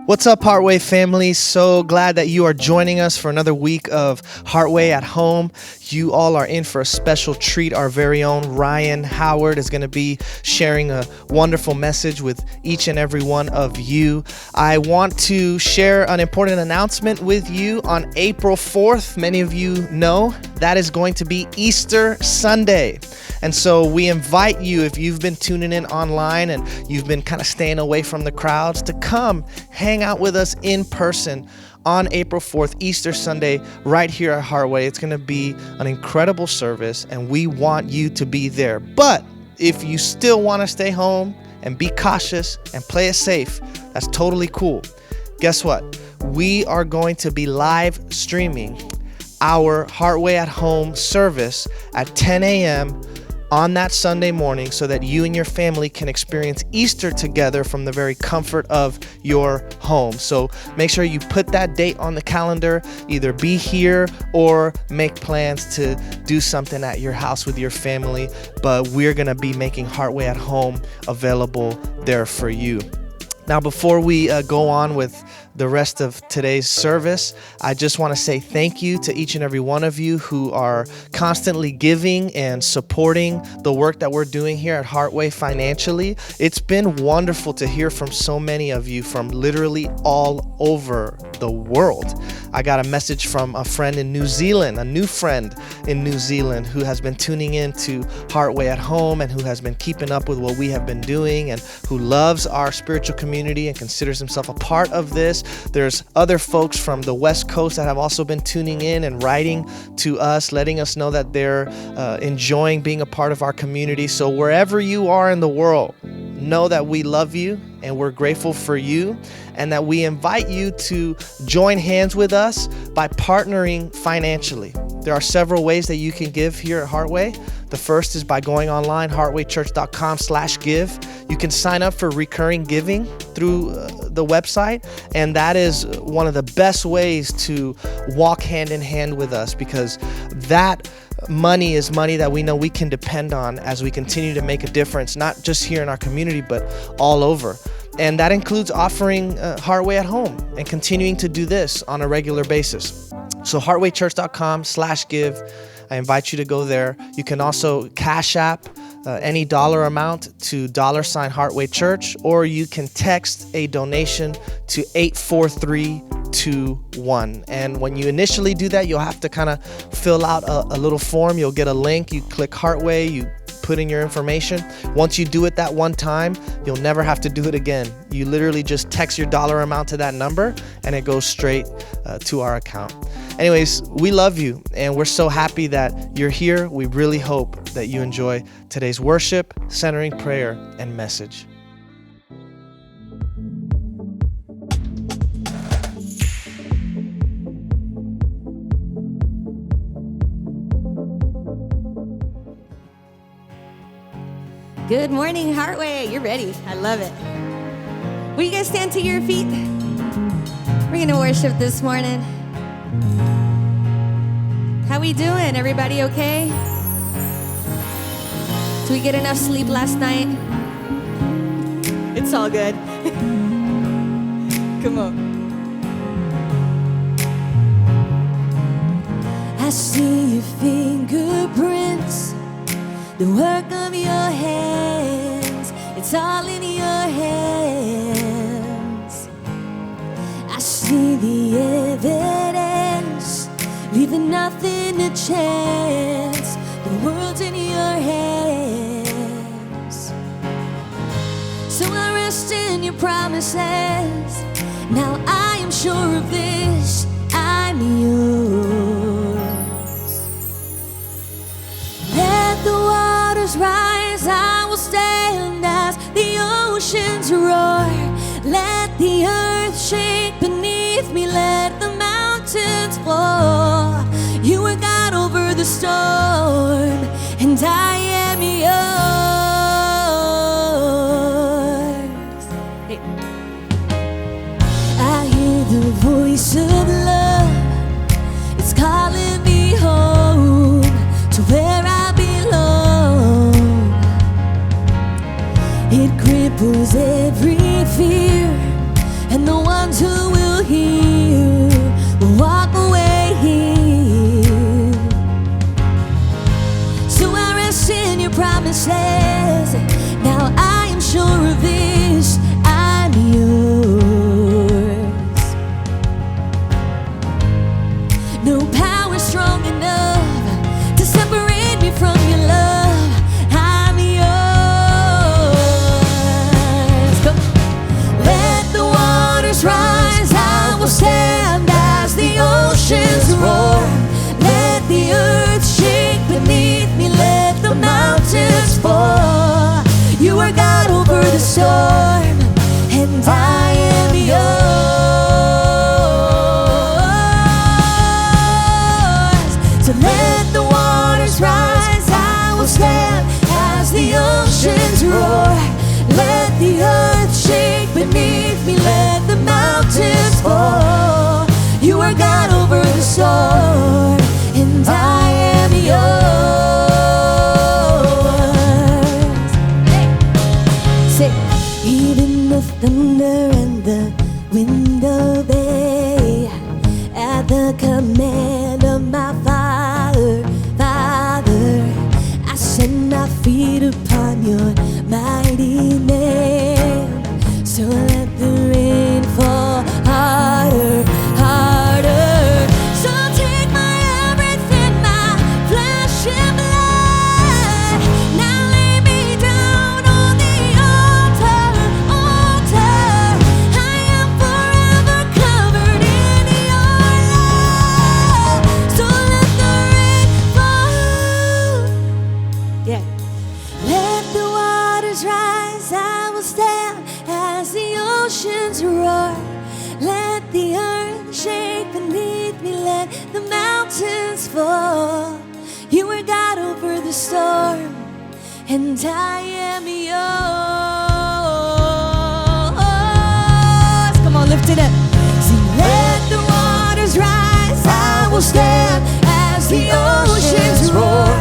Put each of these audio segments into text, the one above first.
What's up, Heartway family? So glad that you are joining us for another week of Heartway at Home. You all are in for a special treat. Our very own Ryan Howard is going to be sharing a wonderful message with each and every one of you. I want to share an important announcement with you on April 4th. Many of you know that is going to be Easter Sunday. And so we invite you, if you've been tuning in online and you've been kind of staying away from the crowds, to come hang out with us in person on April 4th, Easter Sunday, right here at Heartway. It's going to be an incredible service, and we want you to be there. But if you still want to stay home and be cautious and play it safe, that's totally cool. Guess what? We are going to be live streaming our Heartway at Home service at 10 a.m. on that Sunday morning so that you and your family can experience Easter together from the very comfort of your home. So make sure you put that date on the calendar, either be here or make plans to do something at your house with your family. But we're going to be making Heartway at Home available there for you. Now, before we go on with the rest of today's service, I just want to say thank you to each and every one of you who are constantly giving and supporting the work that we're doing here at Heartway financially. It's been wonderful to hear from so many of you from literally all over the world. I got a message from a friend in New Zealand, a new friend in New Zealand who has been tuning in to Heartway at Home and who has been keeping up with what we have been doing and who loves our spiritual community and considers himself a part of this. There's other folks from the West Coast that have also been tuning in and writing to us, letting us know that they're enjoying being a part of our community. So wherever you are in the world, know that we love you and we're grateful for you, and that we invite you to join hands with us by partnering financially. There are several ways that you can give here at Heartway. The first is by going online, heartwaychurch.com/give. You can sign up for recurring giving through the website, and that is one of the best ways to walk hand in hand with us, because that money is money that we know we can depend on as we continue to make a difference, not just here in our community, but all over. And that includes offering Heartway at Home and continuing to do this on a regular basis. So heartwaychurch.com/give. I invite you to go there. You can also Cash App any dollar amount to $Heartway Church, or you can text a donation to 84321. And when you initially do that, you'll have to kind of fill out a little form. You'll get a link. You click Heartway. You put in your information. Once you do it that one time, you'll never have to do it again. You literally just text your dollar amount to that number, and it goes straight to our account. Anyways, we love you, and we're so happy that you're here. We really hope that you enjoy today's worship, centering prayer, and message. Good morning, Heartway. You're ready. I love it. Will you guys stand to your feet? We're going to worship this morning. How we doing? Everybody okay? Did we get enough sleep last night? It's all good. Come on. I see your fingerprints, the work of your hands. It's all in your hands. I see the evidence, leaving nothing to chance. The world's in your hands. So I rest in your promises. Now I am sure of this, I'm yours. Let the waters rise, I will stand as the oceans roar. Let the earth shake beneath me, let the mountains fall. You are God over the storm, and I am yours. Hey. I hear the voice of love, it's calling me home to where I belong. It cripples every fear, storm, and I am yours. So let the waters rise, I will stand as the oceans roar. Let the earth shake beneath me, let the mountains fall. You are God over the storm, and I am yours. Hey. Say, even the thunder and the wind obey at the command of my Father. Father, I set my feet upon your mighty name. So let the rain fall harder, harder. So take my everything, my flesh and blood. Now lay me down on the altar, altar. I am forever covered in your love. So let the rain fall. Yeah. Let the waters rise, I will stand as the oceans roar. Let the earth shake beneath me, let the mountains fall. You are God over the storm, and I am yours. Come on, lift it up. Sing, let the waters rise, I will stand as the oceans roar.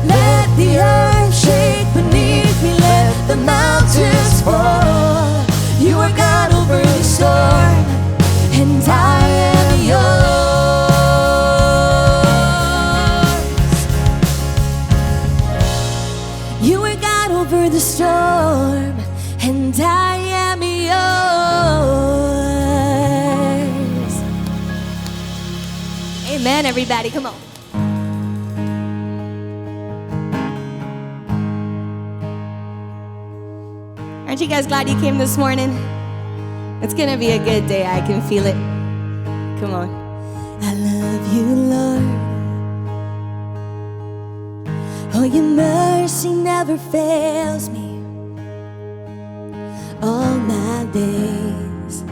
Let the earth shake beneath me, let the mountains fall. You are God over the storm, and I am yours. You are God over the storm, and I am yours. Amen, everybody, come on. Aren't you guys glad you came this morning? It's gonna be a good day, I can feel it. Come on. I love you, Lord. Oh, your mercy never fails me. All my days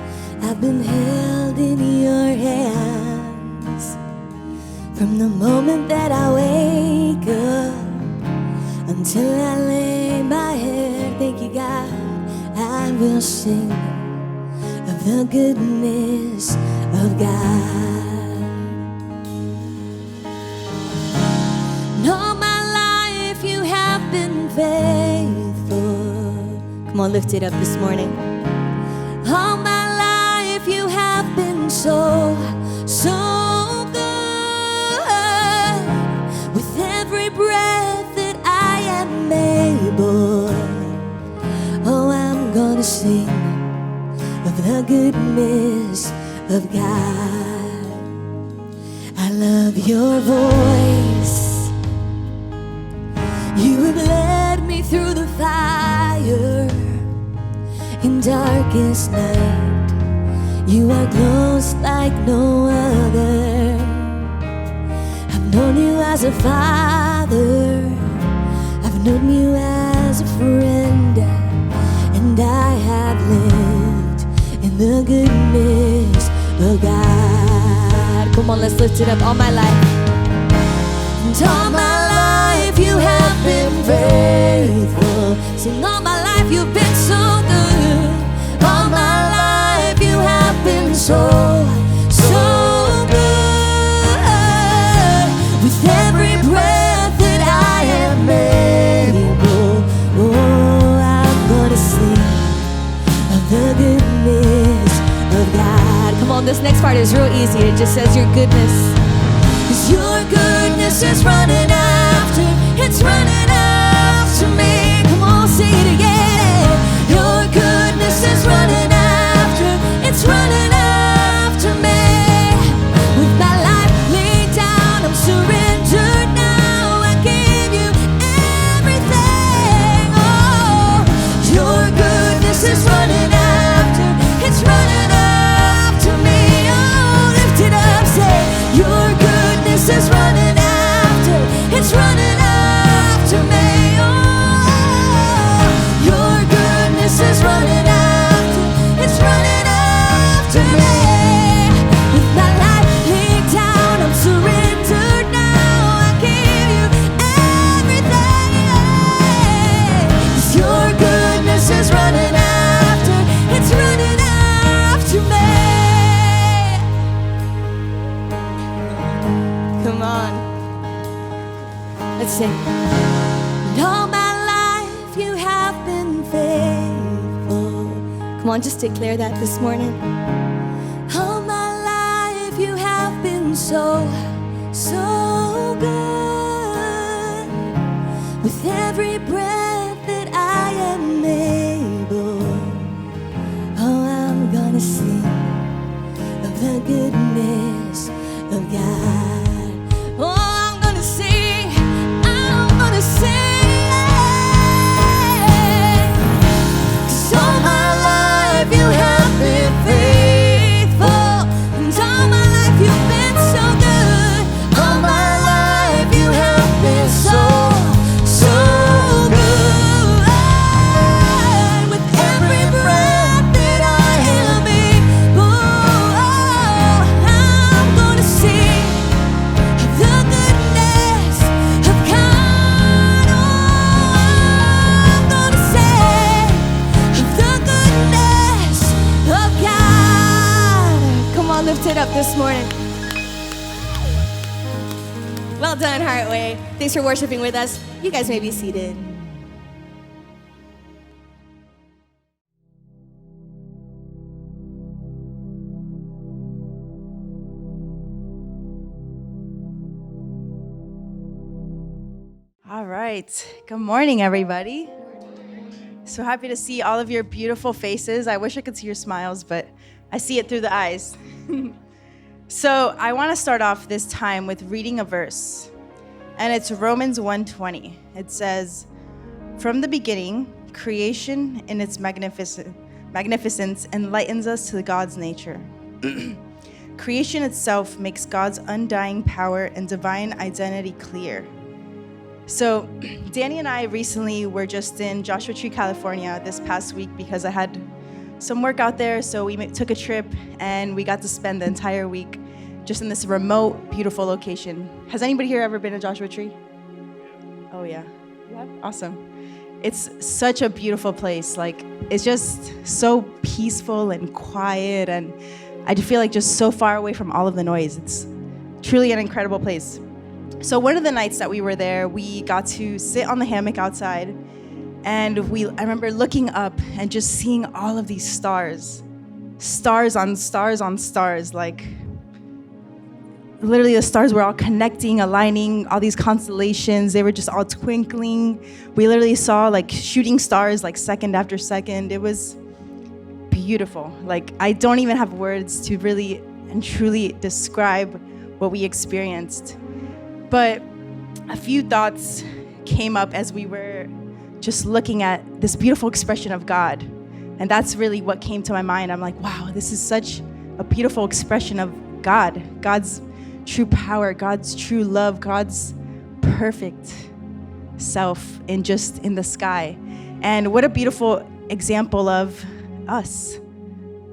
I've been held in your hands. From the moment that I wake up until I lay my head, thank you, God, I will sing of the goodness of God. And all my life you have been faithful. Come on, lift it up this morning. All my life you have been so, so good. With every breath that I am able, oh, I'm gonna sing of the goodness of God. I love your voice. You have led me through the fire in darkest night. You are close like no other. I've known you as a father, I've known you as a friend, and I have lived in the goodness of God. Come on, let's lift it up. All my life, and all my life you have been faithful. Sing, all my life you've been so good. All my life you have been so, so good. With every breath that I am able, oh, I'm gonna sing of the goodness of God. Come on, this next part is real easy. It just says your goodness. 'Cause your goodness is running after, it's running after me. Come on, say it again. Your goodness is running after, it's running after me. With my life laid down, I'm surrendered now. I give you everything. Oh, your goodness is running after, it's running after me. Oh, lift it up, say, your goodness is running after, it's running after me. Oh, your goodness is running sing. And all my life you have been faithful. Come on, just declare that this morning. All my life you have been so, so good. With every breath that I am able, oh, I'm gonna sing of the goodness of God. Oh, I'm gonna sing, I'm gonna sing. 'Cause all my life you have been faithful, and all my life you've been so good. All my life you have been so, so good. With every breath that I am able, I'm gonna sing of the goodness of God. I'm gonna sing of the goodness of God. Come on, lift it up this morning. Well done, Heartway. Thanks for worshiping with us. You guys may be seated. All right. Good morning, everybody. So happy to see all of your beautiful faces. I wish I could see your smiles, but I see it through the eyes. So I want to start off this time with reading a verse, and it's Romans 1:20. It says, "From the beginning, creation in its magnificence enlightens us to God's nature. Creation itself makes God's undying power and divine identity clear." So Danny and I recently were just in Joshua Tree, California this past week because I had some work out there. So we took a trip and we got to spend the entire week just in this remote, beautiful location. Has anybody here ever been to Joshua Tree? Oh yeah, you have? Awesome. It's such a beautiful place. Like, it's just so peaceful and quiet, and I feel like just so far away from all of the noise. It's truly an incredible place. So one of the nights that we were there, we got to sit on the hammock outside, and I remember looking up and just seeing all of these stars on stars on stars. Like, literally the stars were all connecting, aligning, all these constellations, they were just all twinkling. We literally saw like shooting stars like second after second. It was beautiful. Like, I don't even have words to really and truly describe what we experienced. But a few thoughts came up as we were just looking at this beautiful expression of God. And that's really what came to my mind. I'm like, wow, this is such a beautiful expression of God, God's true power, God's true love, God's perfect self in the sky. And what a beautiful example of us.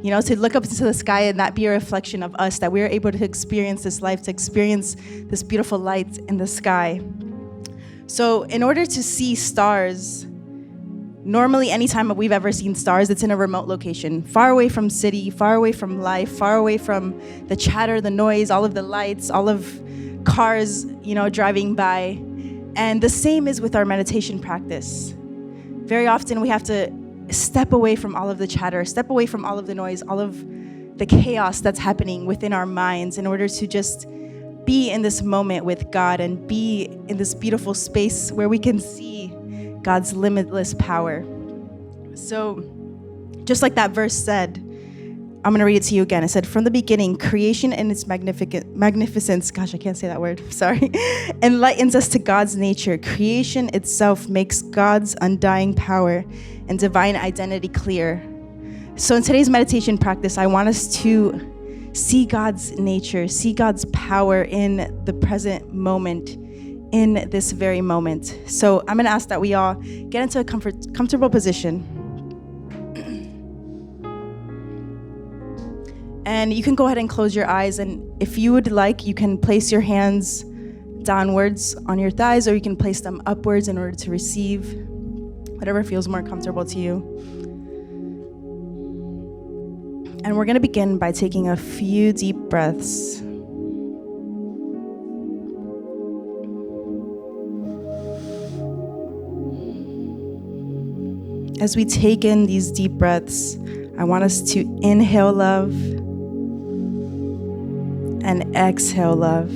You know, to look up into the sky and that be a reflection of us, that we are able to experience this life, to experience this beautiful light in the sky. So in order to see stars, normally anytime we've ever seen stars, it's in a remote location, far away from city, far away from life, far away from the chatter, the noise, all of the lights, all of cars, you know, driving by. And the same is with our meditation practice. Very often we have to step away from all of the chatter, step away from all of the noise, all of the chaos that's happening within our minds in order to just be in this moment with God and be in this beautiful space where we can see God's limitless power. So just like that verse said, I'm going to read it to you again. It said, "From the beginning, creation in its magnificence," gosh, I can't say that word, sorry, "enlightens us to God's nature. Creation itself makes God's undying power and divine identity clear." So in today's meditation practice, I want us to see God's nature, see God's power in the present moment, in this very moment. So I'm going to ask that we all get into a comfortable position. And you can go ahead and close your eyes, and if you would like, you can place your hands downwards on your thighs, or you can place them upwards in order to receive whatever feels more comfortable to you. And we're going to begin by taking a few deep breaths. As we take in these deep breaths, I want us to inhale love and exhale love.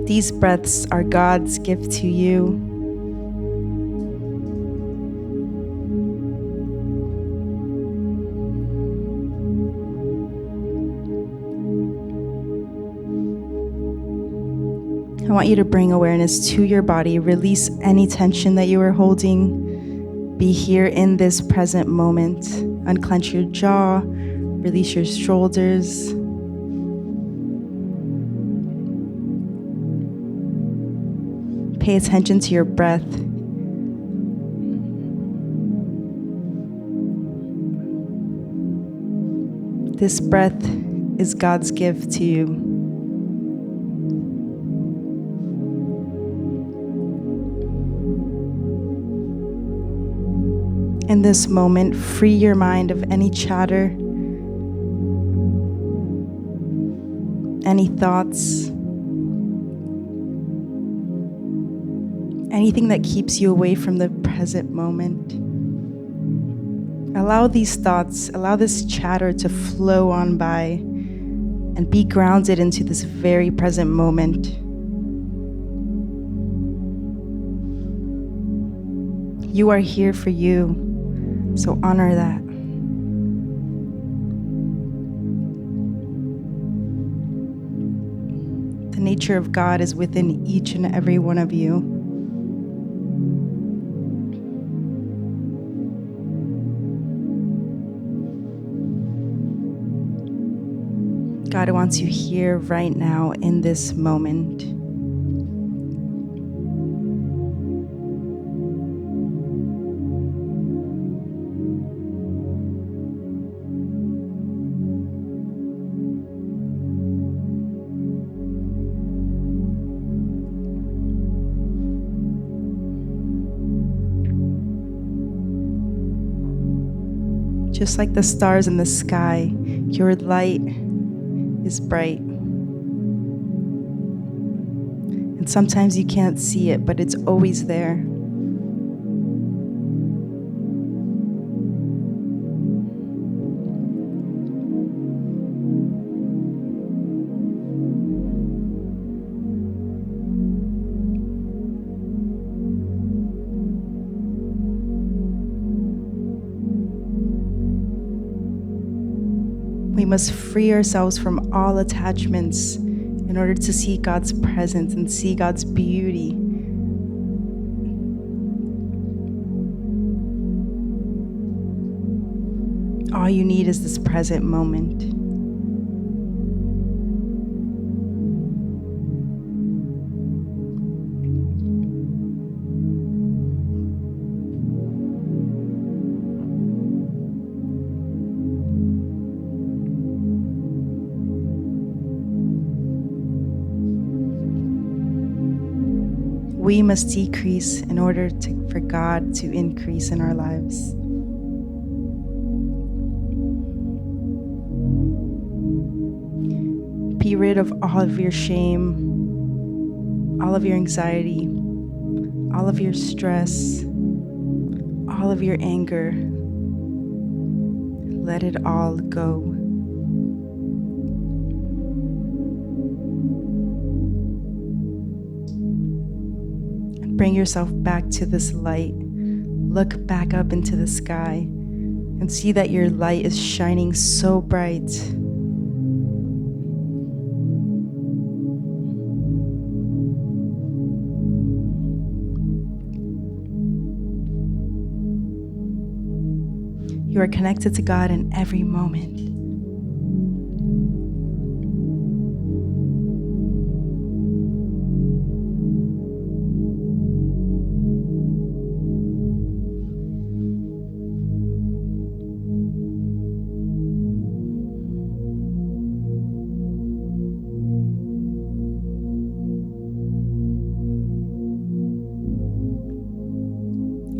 These breaths are God's gift to you. I want you to bring awareness to your body. Release any tension that you are holding. Be here in this present moment. Unclench your jaw. Release your shoulders. Pay attention to your breath. This breath is God's gift to you. In this moment, free your mind of any chatter, any thoughts, anything that keeps you away from the present moment. Allow these thoughts, allow this chatter to flow on by and be grounded into this very present moment. You are here for you. So honor that. The nature of God is within each and every one of you. God wants you here right now in this moment. Just like the stars in the sky, your light is bright. And sometimes you can't see it, but it's always there. We must free ourselves from all attachments in order to see God's presence and see God's beauty. All you need is this present moment. We must decrease in order for God to increase in our lives. Be rid of all of your shame, all of your anxiety, all of your stress, all of your anger. Let it all go. Bring yourself back to this light. Look back up into the sky and see that your light is shining so bright. You are connected to God in every moment.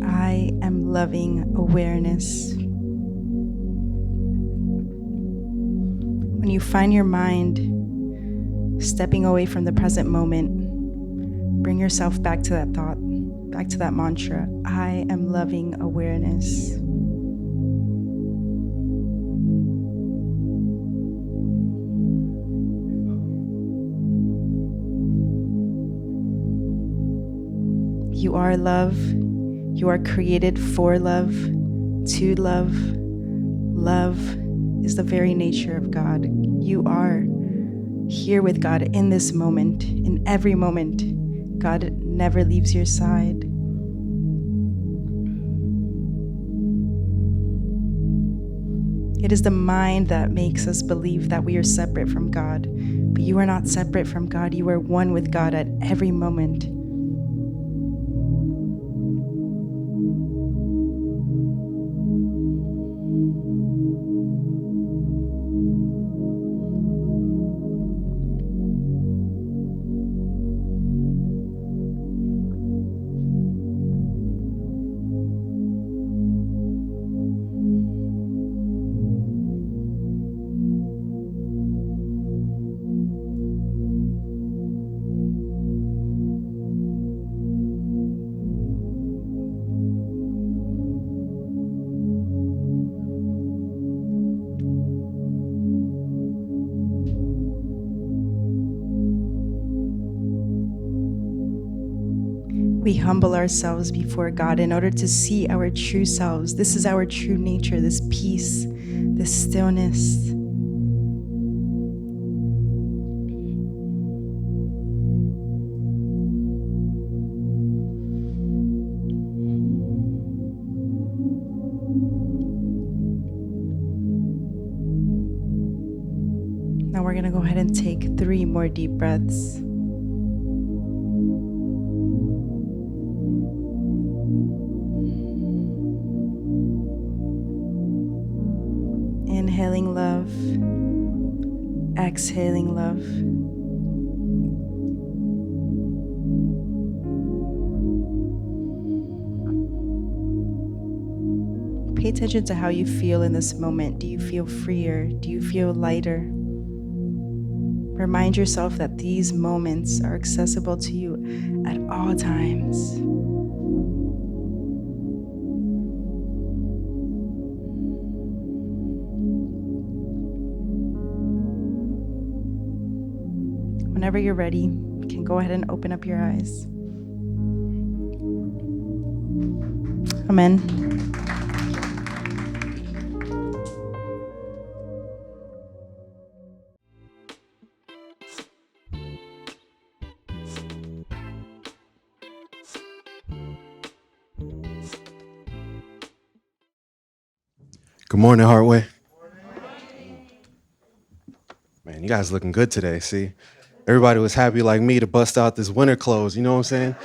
I am loving awareness. When you find your mind stepping away from the present moment. Bring yourself back to that thought, back to that mantra. I am loving awareness. You are love. You are created for love, to love. Love is the very nature of God. You are here with God in this moment, in every moment. God never leaves your side. It is the mind that makes us believe that we are separate from God. But you are not separate from God. You are one with God at every moment. We humble ourselves before God in order to see our true selves. This is our true nature, this peace, this stillness. Now we're going to go ahead and take 3 more deep breaths. Inhaling love, exhaling love. Pay attention to how you feel in this moment. Do you feel freer? Do you feel lighter? Remind yourself that these moments are accessible to you at all times. Whenever you're ready, you can go ahead and open up your eyes. Amen. Good morning, Heartway. Man, you guys looking good today, see? Everybody was happy like me to bust out this winter clothes, you know what I'm saying?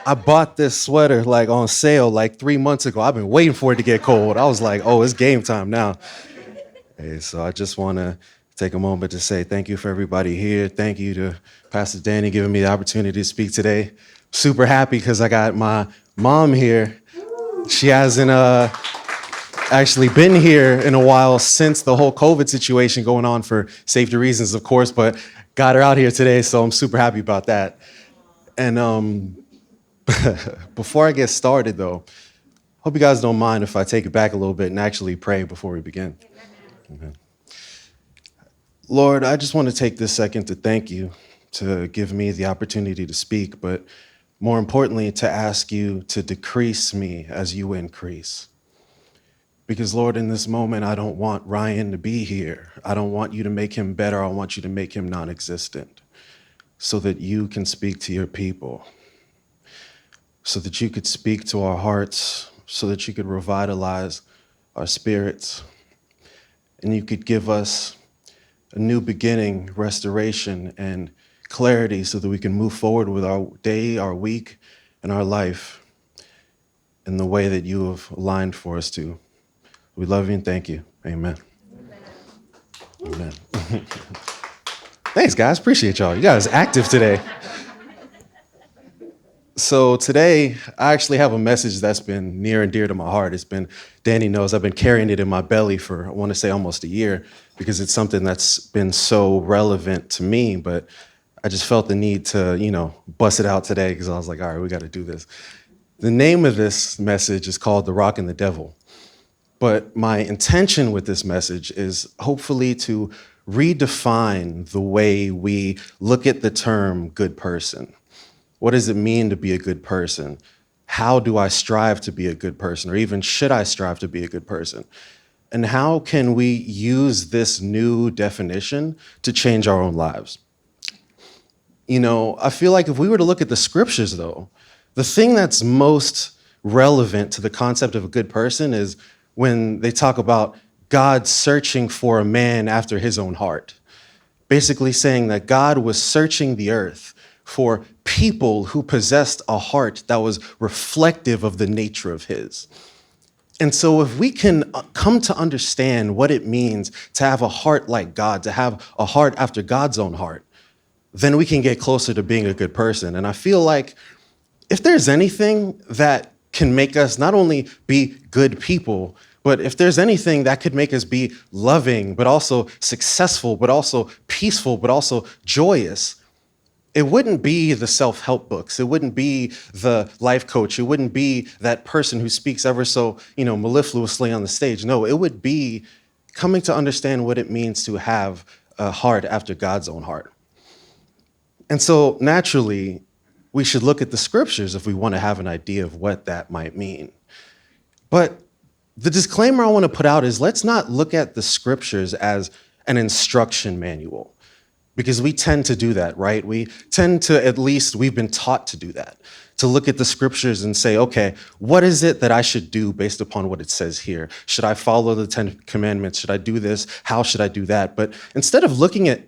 I bought this sweater like on sale like 3 months ago. I've been waiting for it to get cold. I was like, oh, it's game time now. Hey, so I just want to take a moment to say thank you for everybody here. Thank you to Pastor Danny giving me the opportunity to speak today. Super happy because I got my mom here. She hasn't actually been here in a while since the whole COVID situation going on for safety reasons, of course, but got her out here today, so I'm super happy about that. And before I get started, though, hope you guys don't mind if I take it back a little bit and actually pray before we begin. Amen. Lord, I just want to take this second to thank you, to give me the opportunity to speak, but more importantly, to ask you to decrease me as you increase. Because, Lord, in this moment, I don't want Ryan to be here. I don't want you to make him better. I want you to make him non-existent so that you can speak to your people, so that you could speak to our hearts, so that you could revitalize our spirits, and you could give us a new beginning, restoration, and clarity so that we can move forward with our day, our week, and our life in the way that you have aligned for us to. We love you and thank you. Amen. Amen. Thanks, guys. Appreciate y'all. You guys active today. So today, I actually have a message that's been near and dear to my heart. Danny knows I've been carrying it in my belly for, I want to say, almost a year, because it's something that's been so relevant to me, but I just felt the need to, bust it out today because I was like, all right, we got to do this. The name of this message is called The Rock and the Devil. But my intention with this message is hopefully to redefine the way we look at the term good person. What does it mean to be a good person? How do I strive to be a good person? Or even should I strive to be a good person? And how can we use this new definition to change our own lives? I feel like if we were to look at the scriptures, though, the thing that's most relevant to the concept of a good person is when they talk about God searching for a man after his own heart. Basically saying that God was searching the earth for people who possessed a heart that was reflective of the nature of his. And so if we can come to understand what it means to have a heart like God, to have a heart after God's own heart, then we can get closer to being a good person. And I feel like if there's anything that can make us not only be good people, but if there's anything that could make us be loving, but also successful, but also peaceful, but also joyous, it wouldn't be the self-help books. It wouldn't be the life coach. It wouldn't be that person who speaks ever so, mellifluously on the stage. No, it would be coming to understand what it means to have a heart after God's own heart. And so naturally, we should look at the scriptures if we want to have an idea of what that might mean. But the disclaimer I want to put out is let's not look at the scriptures as an instruction manual. Because we tend to do that, right? We tend to, at least we've been taught to do that, to look at the scriptures and say, okay, what is it that I should do based upon what it says here? Should I follow the 10 commandments? Should I do this? How should I do that? But instead of looking at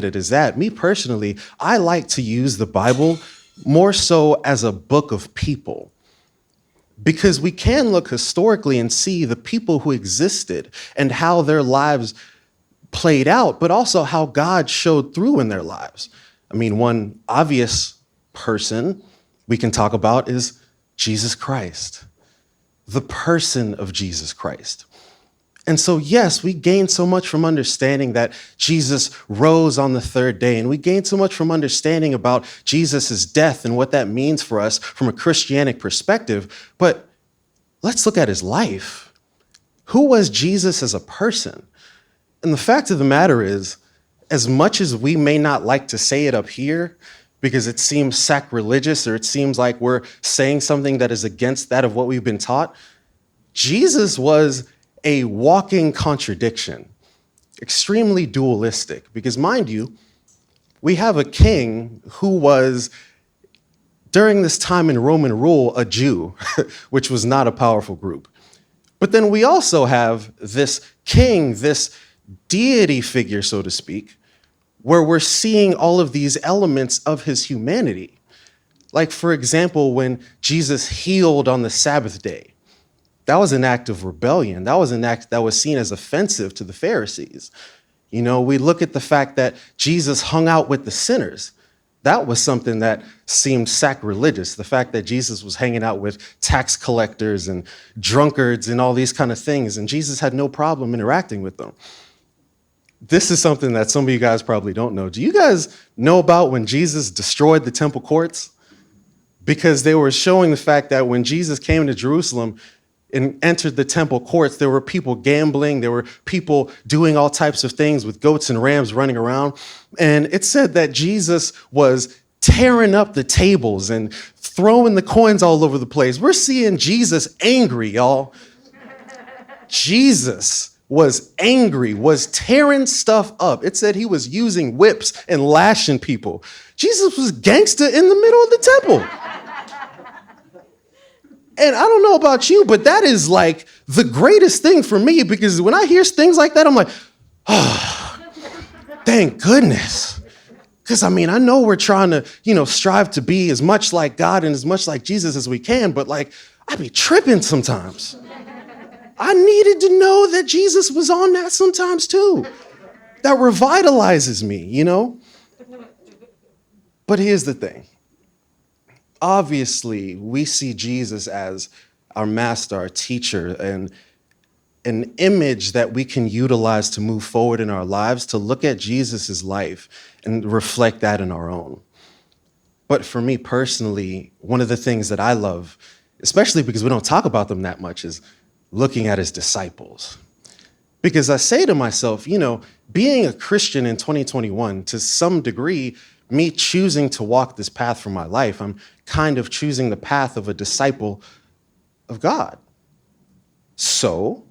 it as that, me personally, I like to use the Bible more so as a book of people. Because we can look historically and see the people who existed and how their lives played out, but also how God showed through in their lives. I mean, one obvious person we can talk about is Jesus Christ, the person of Jesus Christ. And so, yes, we gain so much from understanding that Jesus rose on the third day, and we gain so much from understanding about Jesus' death and what that means for us from a Christianic perspective. But let's look at his life. Who was Jesus as a person? And the fact of the matter is, as much as we may not like to say it up here, because it seems sacrilegious or it seems like we're saying something that is against that of what we've been taught, Jesus was a walking contradiction, extremely dualistic. Because mind you, we have a king who was, during this time in Roman rule, a Jew, which was not a powerful group. But then we also have this king, this deity figure, so to speak, where we're seeing all of these elements of his humanity. Like, for example, when Jesus healed on the Sabbath day, that was an act of rebellion. That was an act that was seen as offensive to the Pharisees. We look at the fact that Jesus hung out with the sinners. That was something that seemed sacrilegious. The fact that Jesus was hanging out with tax collectors and drunkards and all these kind of things, and Jesus had no problem interacting with them. This is something that some of you guys probably don't know. Do you guys know about when Jesus destroyed the temple courts? Because they were showing the fact that when Jesus came to Jerusalem and entered the temple courts, there were people gambling, there were people doing all types of things with goats and rams running around. And it said that Jesus was tearing up the tables and throwing the coins all over the place. We're seeing Jesus angry, y'all. Jesus was angry, was tearing stuff up. It said he was using whips and lashing people. Jesus was gangster in the middle of the temple. And I don't know about you, but that is like the greatest thing for me, because when I hear things like that, I'm like, oh, thank goodness. Because I know we're trying to, strive to be as much like God and as much like Jesus as we can, but I be tripping sometimes. I needed to know that Jesus was on that sometimes too. That revitalizes me, But here's the thing. obviously, we see Jesus as our master, our teacher, and an image that we can utilize to move forward in our lives, to look at Jesus' life and reflect that in our own. But for me personally, one of the things that I love, especially because we don't talk about them that much, is looking at his disciples. Because I say to myself, being a Christian in 2021, to some degree, me choosing to walk this path for my life, I'm kind of choosing the path of a disciple of God. So,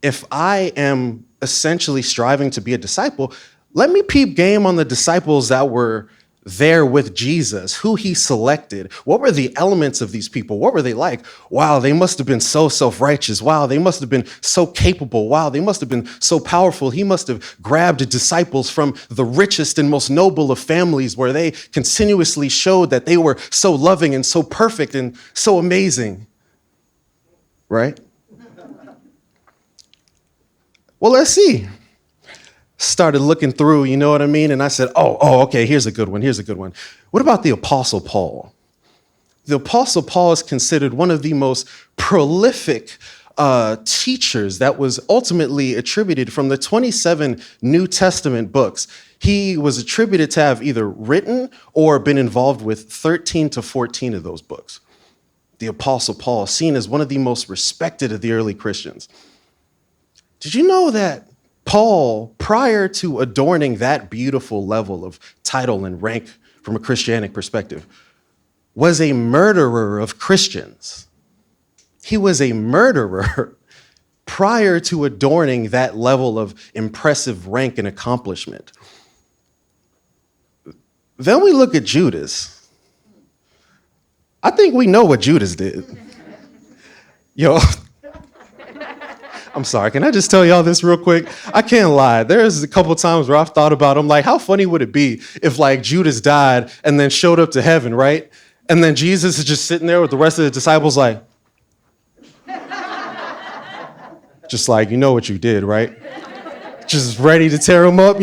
if I am essentially striving to be a disciple, let me peep game on the disciples that were there with Jesus, who he selected. What were the elements of these people? What were they like? Wow, they must have been so self-righteous. Wow, they must have been so capable. Wow, they must have been so powerful. He must have grabbed disciples from the richest and most noble of families where they continuously showed that they were so loving and so perfect and so amazing. Right? Well, let's see. Started looking through, you know what I mean? And I said, okay, here's a good one. What about the Apostle Paul? The Apostle Paul is considered one of the most prolific teachers that was ultimately attributed from the 27 New Testament books. He was attributed to have either written or been involved with 13 to 14 of those books. The Apostle Paul, seen as one of the most respected of the early Christians. Did you know that Paul, prior to adorning that beautiful level of title and rank from a Christianic perspective, was a murderer of Christians? He was a murderer prior to adorning that level of impressive rank and accomplishment. Then we look at Judas. I think we know what Judas did. I'm sorry, can I just tell y'all this real quick? I can't lie. There's a couple times where I've thought about it. I'm like, how funny would it be if Judas died and then showed up to heaven, right? And then Jesus is just sitting there with the rest of the disciples just you know what you did, right? Just ready to tear him up,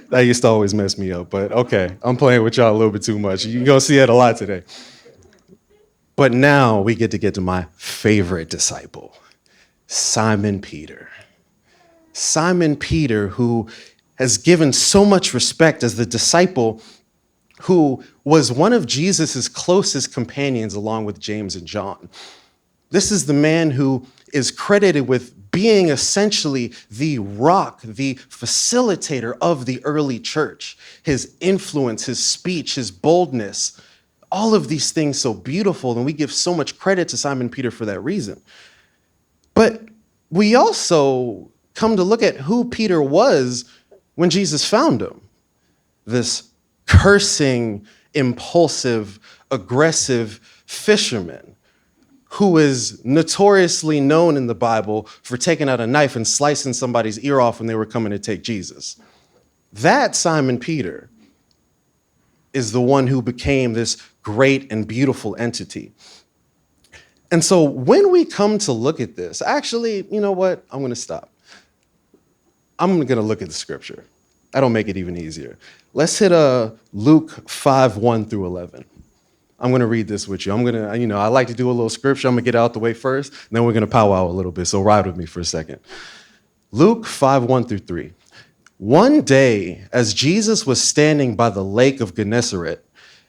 That used to always mess me up, but okay, I'm playing with y'all a little bit too much. You're gonna see it a lot today. But now we get to my favorite disciple, Simon Peter. Simon Peter, who has given so much respect as the disciple who was one of Jesus's closest companions along with James and John. This is the man who is credited with being essentially the rock, the facilitator of the early church. His influence, his speech, his boldness, all of these things so beautiful, and we give so much credit to Simon Peter for that reason. But we also come to look at who Peter was when Jesus found him. This cursing, impulsive, aggressive fisherman who is notoriously known in the Bible for taking out a knife and slicing somebody's ear off when they were coming to take Jesus. That Simon Peter is the one who became this great and beautiful entity. And so when we come to look at this, actually, you know what? I'm going to stop. I'm going to look at the scripture. That'll make it even easier. Let's hit Luke 5:1-11. I'm going to read this with you. I'm going to, I like to do a little scripture. I'm going to get out the way first, and then we're going to powwow a little bit. So ride with me for a second. Luke 5:1-3. One day, as Jesus was standing by the lake of Gennesaret,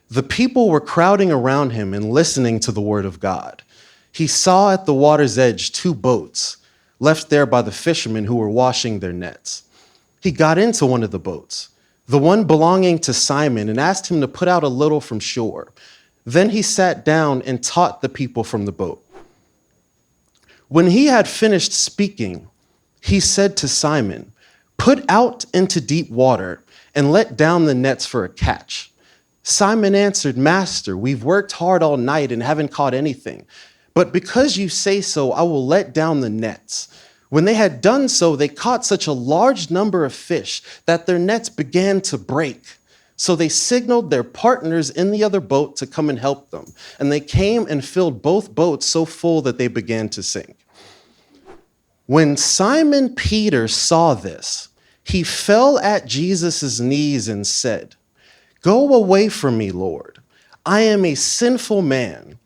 the people were crowding around him and listening to the word of God. He saw at the water's edge 2 boats left there by the fishermen who were washing their nets. He got into one of the boats, the one belonging to Simon, and asked him to put out a little from shore. Then he sat down and taught the people from the boat. When he had finished speaking, he said to Simon, "Put out into deep water and let down the nets for a catch." Simon answered, "Master, we've worked hard all night and haven't caught anything. But because you say so, I will let down the nets." When they had done so, they caught such a large number of fish that their nets began to break. So they signaled their partners in the other boat to come and help them. And they came and filled both boats so full that they began to sink. When Simon Peter saw this, he fell at Jesus' knees and said, "Go away from me, Lord. I am a sinful man."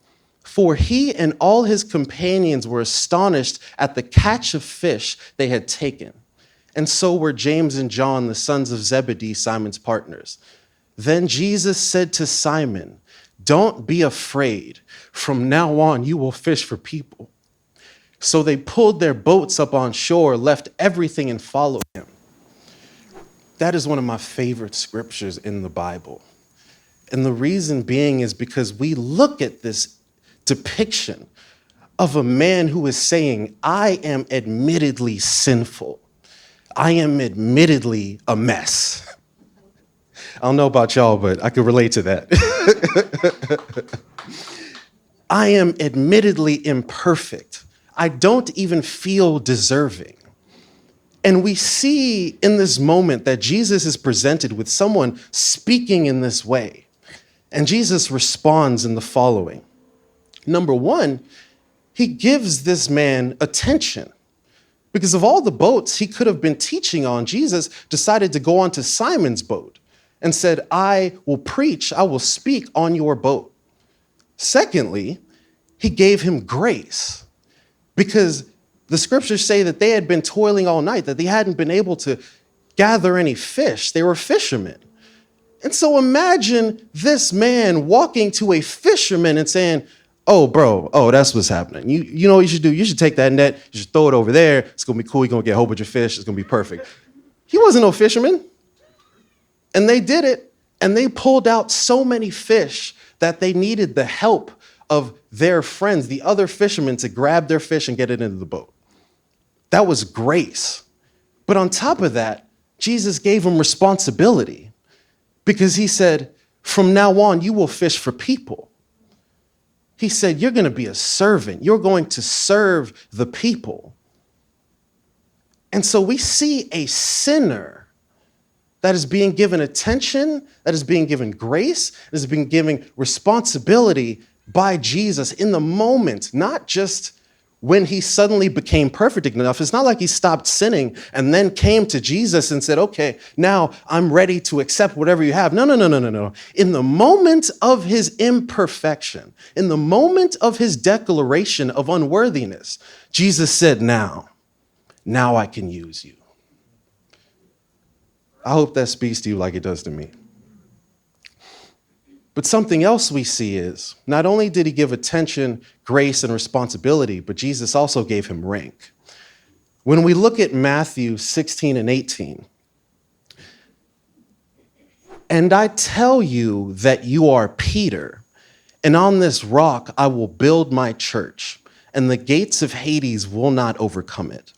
For he and all his companions were astonished at the catch of fish they had taken. And so were James and John, the sons of Zebedee, Simon's partners. Then Jesus said to Simon, "Don't be afraid. From now on, you will fish for people." So they pulled their boats up on shore, left everything, and followed him. That is one of my favorite scriptures in the Bible. And the reason being is because we look at this depiction of a man who is saying, "I am admittedly sinful. I am admittedly a mess." I don't know about y'all, but I could relate to that. "I am admittedly imperfect. I don't even feel deserving." And we see in this moment that Jesus is presented with someone speaking in this way. And Jesus responds in the following. Number one, he gives this man attention. Because of all the boats he could have been teaching on, Jesus decided to go onto Simon's boat and said, "I will preach, I will speak on your boat." Secondly, he gave him grace because the scriptures say that they had been toiling all night, that they hadn't been able to gather any fish. They were fishermen. And so imagine this man walking to a fisherman and saying, "Oh, bro, that's what's happening. You know what you should do? You should take that net, you should throw it over there. It's gonna be cool. You're gonna get a whole bunch of fish. It's gonna be perfect." He wasn't no fisherman. And they did it, and they pulled out so many fish that they needed the help of their friends, the other fishermen, to grab their fish and get it into the boat. That was grace. But on top of that, Jesus gave them responsibility because he said, "From now on, you will fish for people." He said, "You're going to be a servant. You're going to serve the people." And so we see a sinner that is being given attention, that is being given grace, that is being given responsibility by Jesus in the moment, not just when he suddenly became perfect enough. It's not like he stopped sinning and then came to Jesus and said, "Okay, now I'm ready to accept whatever you have." No. In the moment of his imperfection, in the moment of his declaration of unworthiness, Jesus said, now I can use you." I hope that speaks to you like it does to me. But something else we see is, not only did he give attention, grace, and responsibility, but Jesus also gave him rank. When we look at Matthew 16 and 18, "And I tell you that you are Peter, and on this rock I will build my church, and the gates of Hades will not overcome it."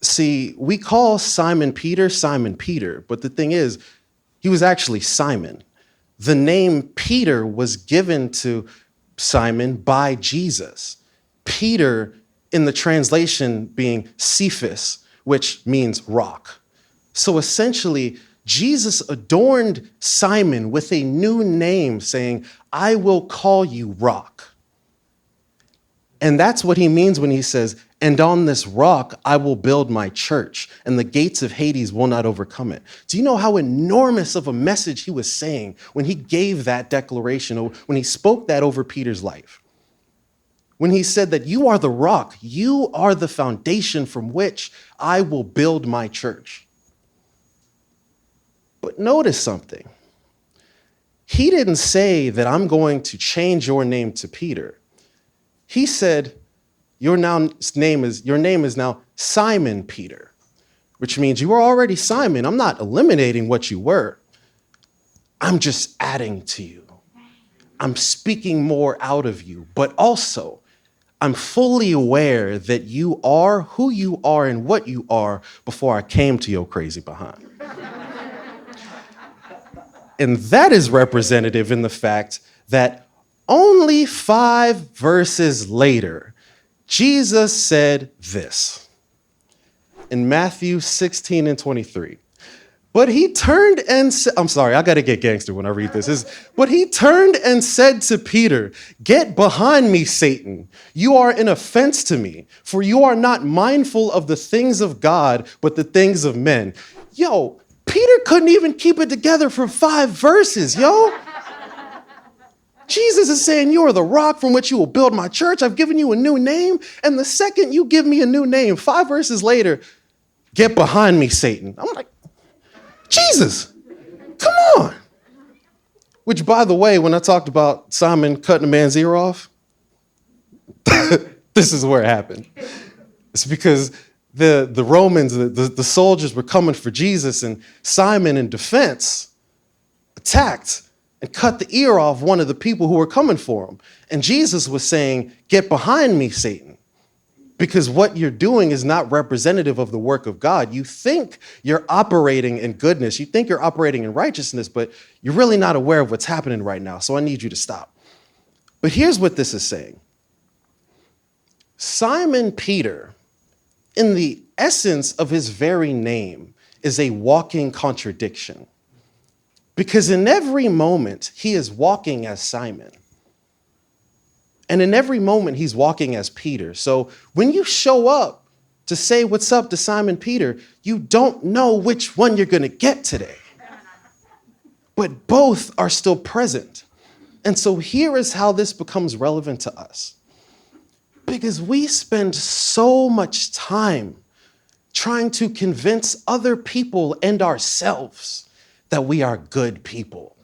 See, we call Simon Peter, but the thing is, he was actually Simon. The name Peter was given to Simon by Jesus. Peter, in the translation, being Cephas, which means rock. So essentially, Jesus adorned Simon with a new name, saying, "I will call you rock." And that's what he means when he says, "And on this rock I will build my church, and the gates of Hades will not overcome it." Do you know how enormous of a message he was saying when he gave that declaration, when he spoke that over Peter's life? When he said that you are the rock, you are the foundation from which I will build my church. But notice something. He didn't say that I'm going to change your name to Peter. He said, your name is now Simon Peter, which means you were already Simon. I'm not eliminating what you were. I'm just adding to you. I'm speaking more out of you, but also I'm fully aware that you are who you are and what you are before I came to your crazy behind. And that is representative in the fact that only 5 verses later, Jesus said this in Matthew 16 and 23. But he turned and said, I'm sorry, I got to get gangster when I read this. But he turned and said to Peter, "Get behind me, Satan. You are an offense to me, for you are not mindful of the things of God, but the things of men." Yo, Peter couldn't even keep it together for 5 verses, yo. Jesus is saying, you are the rock from which you will build my church. I've given you a new name. And the second you give me a new name, 5 verses later, get behind me, Satan. I'm like, Jesus, come on. Which, by the way, when I talked about Simon cutting a man's ear off, this is where it happened. It's because the Romans, the soldiers were coming for Jesus, and Simon, in defense, attacked and cut the ear off one of the people who were coming for him. And Jesus was saying, get behind me, Satan, because what you're doing is not representative of the work of God. You think you're operating in goodness. You think you're operating in righteousness, but you're really not aware of what's happening right now. So I need you to stop. But here's what this is saying. Simon Peter, in the essence of his very name, is a walking contradiction. Because in every moment, he is walking as Simon. And in every moment, he's walking as Peter. So when you show up to say what's up to Simon Peter, you don't know which one you're going to get today. But both are still present. And so here is how this becomes relevant to us. Because we spend so much time trying to convince other people and ourselves that we are good people.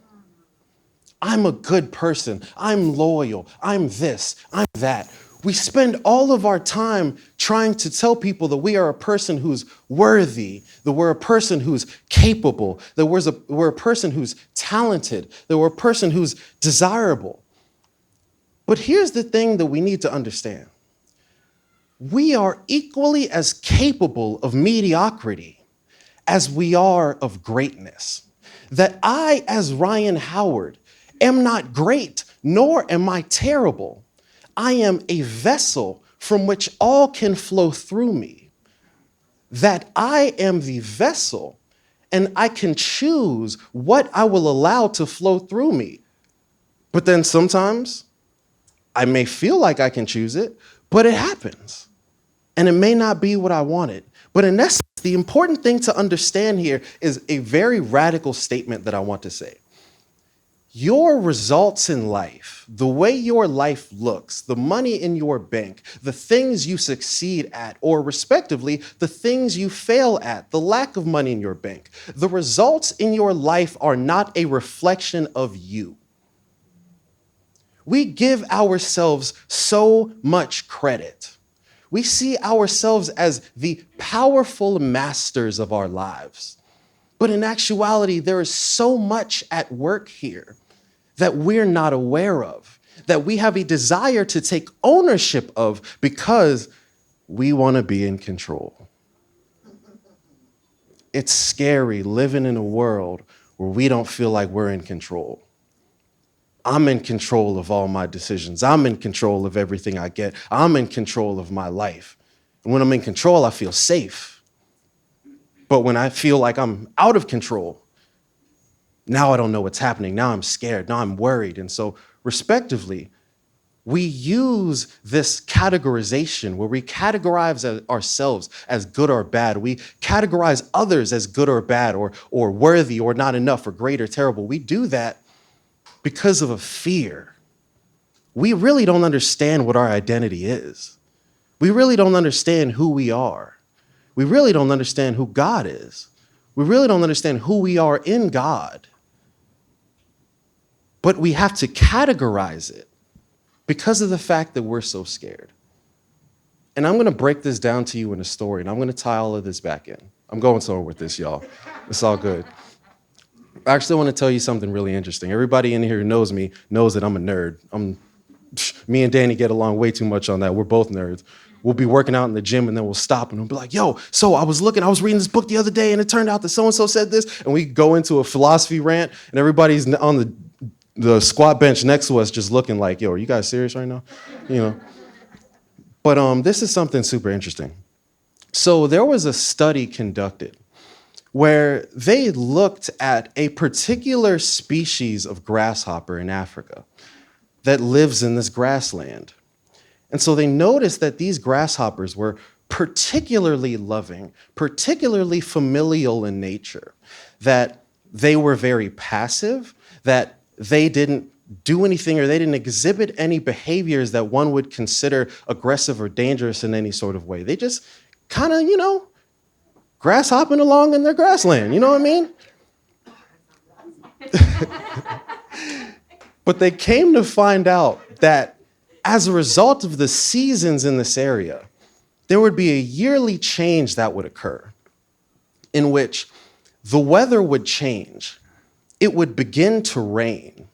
I'm a good person. I'm loyal. I'm this. I'm that. We spend all of our time trying to tell people that we are a person who's worthy, that we're a person who's capable, that we're a person who's talented, that we're a person who's desirable. But here's the thing that we need to understand. We are equally as capable of mediocrity as we are of greatness. That I, as Ryan Howard, am not great, nor am I terrible. I am a vessel from which all can flow through me. That I am the vessel, and I can choose what I will allow to flow through me. But then sometimes I may feel like I can choose it, but it happens. And it may not be what I wanted. But in essence, the important thing to understand here is a very radical statement that I want to say. Your results in life, the way your life looks, the money in your bank, the things you succeed at, or respectively, the things you fail at, the lack of money in your bank, the results in your life are not a reflection of you. We give ourselves so much credit. We see ourselves as the powerful masters of our lives. But in actuality, there is so much at work here that we're not aware of, that we have a desire to take ownership of because we want to be in control. It's scary living in a world where we don't feel like we're in control. I'm in control of all my decisions. I'm in control of everything I get. I'm in control of my life. And when I'm in control, I feel safe. But when I feel like I'm out of control, now I don't know what's happening. Now I'm scared. Now I'm worried. And so, respectively, we use this categorization where we categorize ourselves as good or bad. We categorize others as good or bad, or worthy, or not enough, or great or terrible. We do that because of a fear. We really don't understand what our identity is. We really don't understand who we are. We really don't understand who God is. We really don't understand who we are in God. But we have to categorize it because of the fact that we're so scared. And I'm going to break this down to you in a story, and I'm going to tie all of this back in. I'm going somewhere with this, y'all. It's all good. I actually want to tell you something really interesting. Everybody in here who knows me knows that I'm a nerd. Me and Danny get along way too much on that. We're both nerds. We'll be working out in the gym, and then we'll stop, and we'll be like, yo, so I was reading this book the other day, and it turned out that so-and-so said this, and we go into a philosophy rant, and everybody's on the squat bench next to us just looking like, yo, are you guys serious right now? You know. But this is something super interesting. So there was a study conducted where they looked at a particular species of grasshopper in Africa that lives in this grassland. And so they noticed that these grasshoppers were particularly loving, particularly familial in nature, that they were very passive, that they didn't do anything or they didn't exhibit any behaviors that one would consider aggressive or dangerous in any sort of way. They just kind of, grass hopping along in their grassland, you know what I mean? But they came to find out that as a result of the seasons in this area, there would be a yearly change that would occur in which the weather would change. It would begin to rain.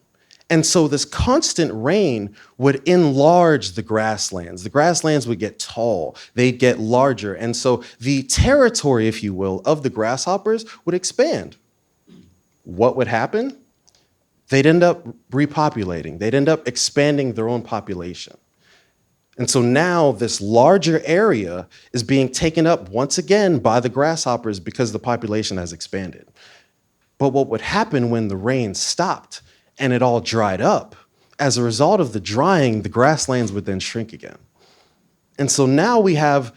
And so this constant rain would enlarge the grasslands. The grasslands would get tall, they'd get larger. And so the territory, if you will, of the grasshoppers would expand. What would happen? They'd end up repopulating. They'd end up expanding their own population. And so now this larger area is being taken up once again by the grasshoppers because the population has expanded. But what would happen when the rain stopped and it all dried up? As a result of the drying, the grasslands would then shrink again. And so now we have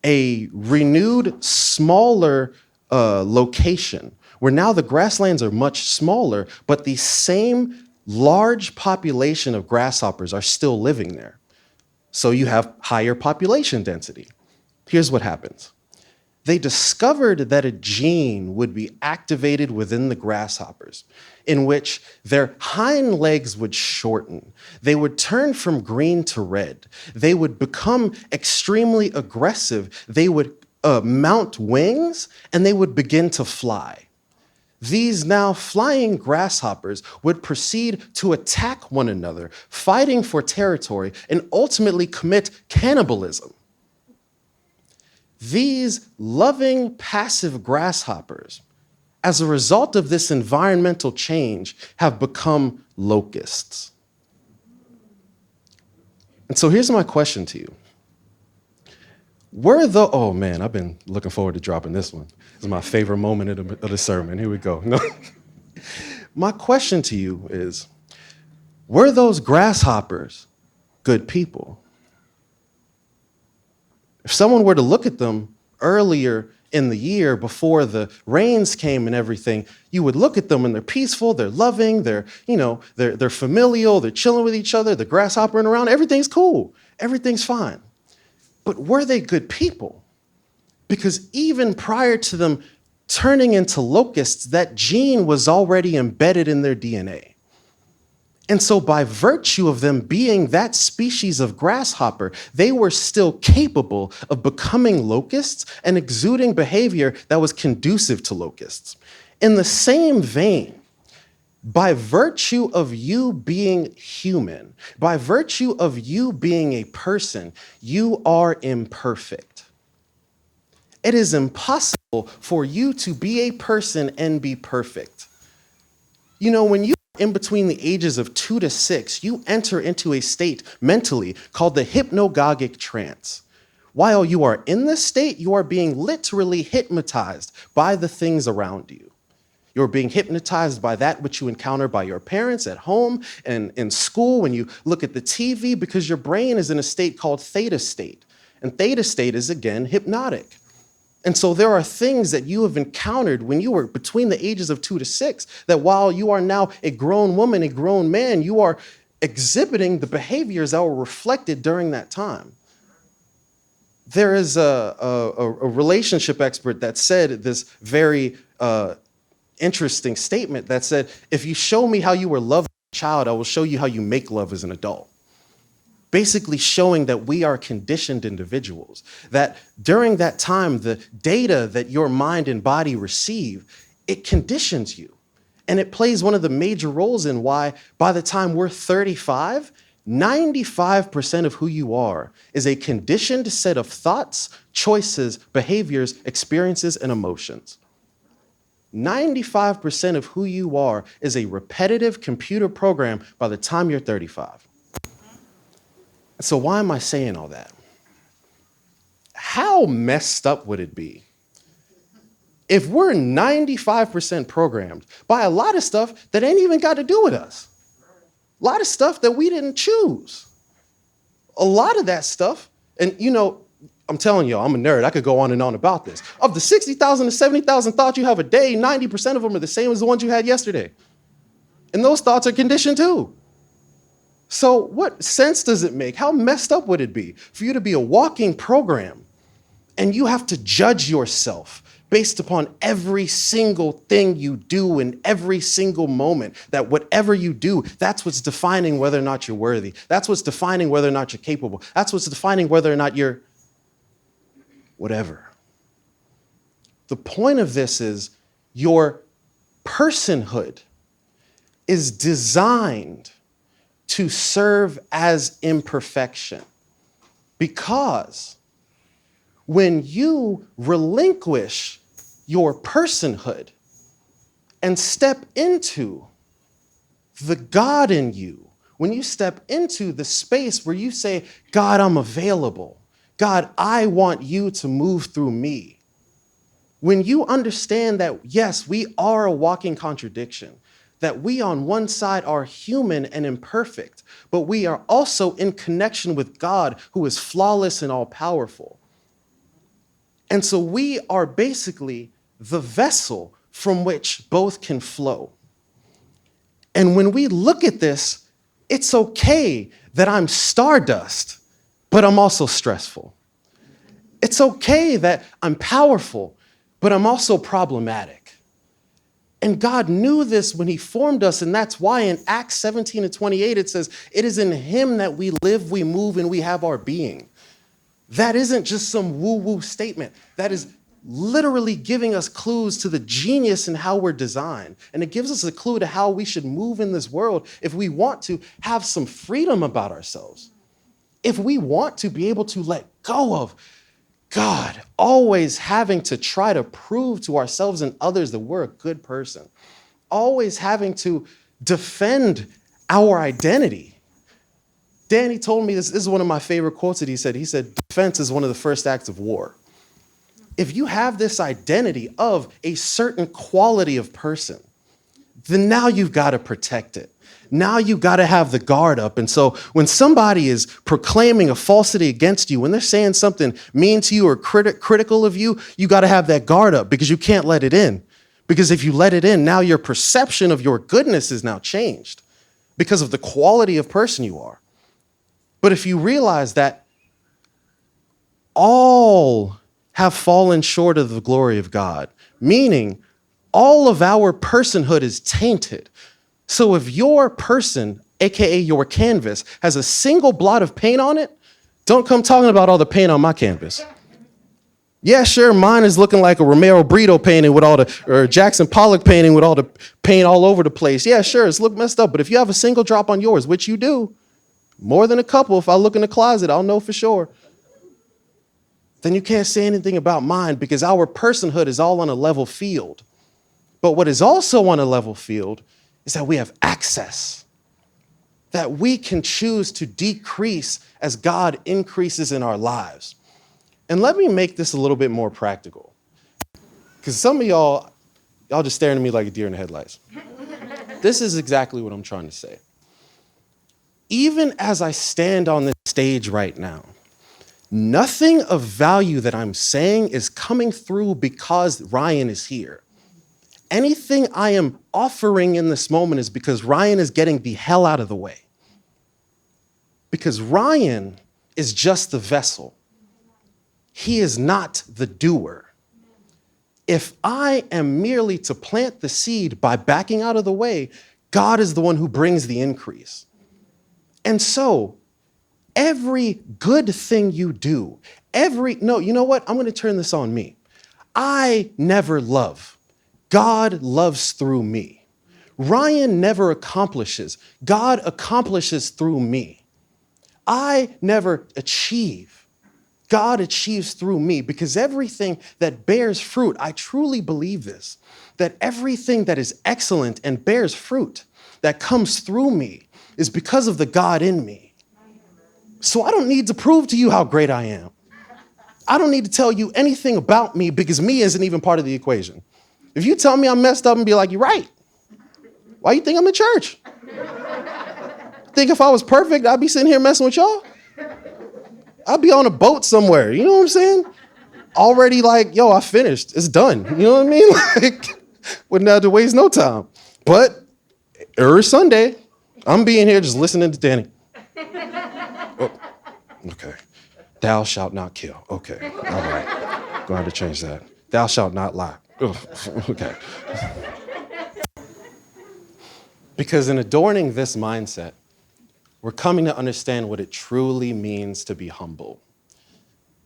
a renewed, smaller location where now the grasslands are much smaller, but the same large population of grasshoppers are still living there. So you have higher population density. Here's what happens. They discovered that a gene would be activated within the grasshoppers in which their hind legs would shorten. They would turn from green to red. They would become extremely aggressive. They would mount wings and they would begin to fly. These now flying grasshoppers would proceed to attack one another, fighting for territory, and ultimately commit cannibalism. These loving, passive grasshoppers, as a result of this environmental change, have become locusts. And so here's my question to you. Oh man, I've been looking forward to dropping this one. This is my favorite moment of the sermon. Here we go. No. My question to you is, were those grasshoppers good people? If someone were to look at them earlier in the year before the rains came and everything, you would look at them and they're peaceful, they're loving, they're familial, they're chilling with each other, they're grasshoppering around, everything's cool, everything's fine. But were they good people? Because even prior to them turning into locusts, that gene was already embedded in their DNA. And so by virtue of them being that species of grasshopper, they were still capable of becoming locusts and exuding behavior that was conducive to locusts. In the same vein, by virtue of you being human, by virtue of you being a person, you are imperfect. It is impossible for you to be a person and be perfect. When you are in between the ages of 2 to 6, you enter into a state mentally called the hypnagogic trance. While you are in this state, you are being literally hypnotized by the things around you. You're being hypnotized by that which you encounter by your parents at home and in school when you look at the TV, because your brain is in a state called theta state. And theta state is, again, hypnotic. And so there are things that you have encountered when you were between the ages of 2 to 6 that while you are now a grown woman, a grown man, you are exhibiting the behaviors that were reflected during that time. There is a relationship expert that said this very interesting statement that said, if you show me how you were loved as a child, I will show you how you make love as an adult. Basically showing that we are conditioned individuals, that during that time, the data that your mind and body receive, it conditions you. And it plays one of the major roles in why by the time we're 35, 95% of who you are is a conditioned set of thoughts, choices, behaviors, experiences, and emotions. 95% of who you are is a repetitive computer program by the time you're 35. So why am I saying all that? How messed up would it be if we're 95% programmed by a lot of stuff that ain't even got to do with us? A lot of stuff that we didn't choose. A lot of that stuff, and I'm telling y'all, I'm a nerd. I could go on and on about this. Of the 60,000 to 70,000 thoughts you have a day, 90% of them are the same as the ones you had yesterday. And those thoughts are conditioned too. So what sense does it make? How messed up would it be for you to be a walking program and you have to judge yourself based upon every single thing you do in every single moment, that whatever you do, that's what's defining whether or not you're worthy. That's what's defining whether or not you're capable. That's what's defining whether or not you're whatever. The point of this is your personhood is designed to serve as imperfection, because when you relinquish your personhood and step into the God in you, when you step into the space where you say, God, I'm available. God, I want you to move through me. When you understand that, yes, we are a walking contradiction, that we on one side are human and imperfect, but we are also in connection with God, who is flawless and all-powerful. And so we are basically the vessel from which both can flow. And when we look at this, it's okay that I'm stardust, but I'm also stressful. It's okay that I'm powerful, but I'm also problematic. And God knew this when he formed us, and that's why in Acts 17:28 it says, it is in him that we live, we move, and we have our being. That isn't just some woo-woo statement. That is literally giving us clues to the genius in how we're designed. And it gives us a clue to how we should move in this world if we want to have some freedom about ourselves. If we want to be able to let go of God always having to try to prove to ourselves and others that we're a good person, always having to defend our identity. Danny told me this is one of my favorite quotes that he said. He said, defense is one of the first acts of war. If you have this identity of a certain quality of person, then now you've got to protect it. Now you got to have the guard up. And so when somebody is proclaiming a falsity against you, when they're saying something mean to you or critical of you, you got to have that guard up, because you can't let it in. Because if you let it in, now your perception of your goodness is now changed because of the quality of person you are. But if you realize that all have fallen short of the glory of God, meaning all of our personhood is tainted. So if your person, AKA your canvas, has a single blot of paint on it, don't come talking about all the paint on my canvas. Yeah, sure, mine is looking like a Romero Brito painting with all the, or Jackson Pollock painting with all the paint all over the place. Yeah, sure, it's look messed up. But if you have a single drop on yours, which you do, more than a couple, if I look in the closet, I'll know for sure, then you can't say anything about mine, because our personhood is all on a level field. But what is also on a level field is that we have access, that we can choose to decrease as God increases in our lives. And let me make this a little bit more practical, because some of y'all just staring at me like a deer in the headlights. This is exactly what I'm trying to say. Even as I stand on this stage right now, nothing of value that I'm saying is coming through because Ryan is here. Anything I am offering in this moment is because Ryan is getting the hell out of the way. Because Ryan is just the vessel. He is not the doer. If I am merely to plant the seed by backing out of the way, God is the one who brings the increase. And so, every good thing you do, you know what? I'm going to turn this on me. I never love. God loves through me. Ryan never accomplishes. God accomplishes through me. I never achieve. God achieves through me, because everything that bears fruit, I truly believe this, that everything that is excellent and bears fruit that comes through me is because of the God in me. So I don't need to prove to you how great I am. I don't need to tell you anything about me, because me isn't even part of the equation. If you tell me I'm messed up and be like, you're right. Why you think I'm in church? Think if I was perfect, I'd be sitting here messing with y'all? I'll be on a boat somewhere. You know what I'm saying? Already like, yo, I finished. It's done. You know what I mean? Like, wouldn't have to waste no time. But every Sunday, I'm being here just listening to Danny. Oh, okay. Thou shalt not kill. Okay. All right. Going to change that. Thou shalt not lie. Ugh. Okay. Because in adorning this mindset, we're coming to understand what it truly means to be humble.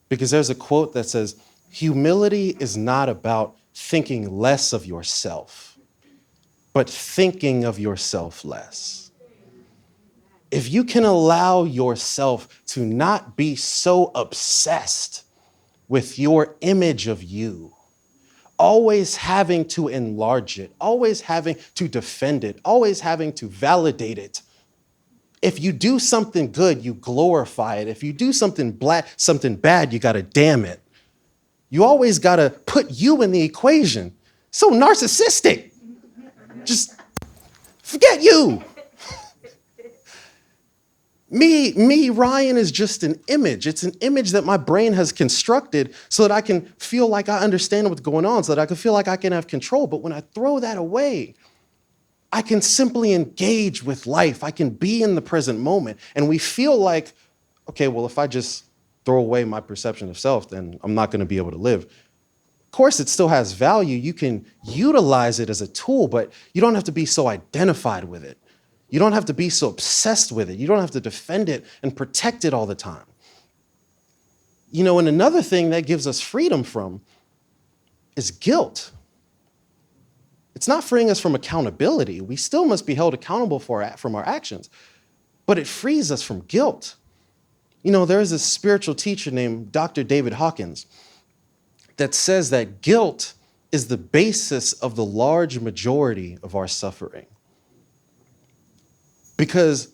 Because there's a quote that says, humility is not about thinking less of yourself, but thinking of yourself less. If you can allow yourself to not be so obsessed with your image of you, always having to enlarge it, always having to defend it, always having to validate it. If you do something good, you glorify it. If you do something bad, you gotta damn it. You always gotta put you in the equation. So narcissistic. Just forget you. Me, Ryan, is just an image. It's an image that my brain has constructed so that I can feel like I understand what's going on, so that I can feel like I can have control. But when I throw that away, I can simply engage with life. I can be in the present moment. And we feel like, okay, well, if I just throw away my perception of self, then I'm not going to be able to live. Of course, it still has value. You can utilize it as a tool, but you don't have to be so identified with it. You don't have to be so obsessed with it. You don't have to defend it and protect it all the time. You know, and another thing that gives us freedom from is guilt. It's not freeing us from accountability. We still must be held accountable from our actions, but it frees us from guilt. You know, there is a spiritual teacher named Dr. David Hawkins that says that guilt is the basis of the large majority of our suffering. Because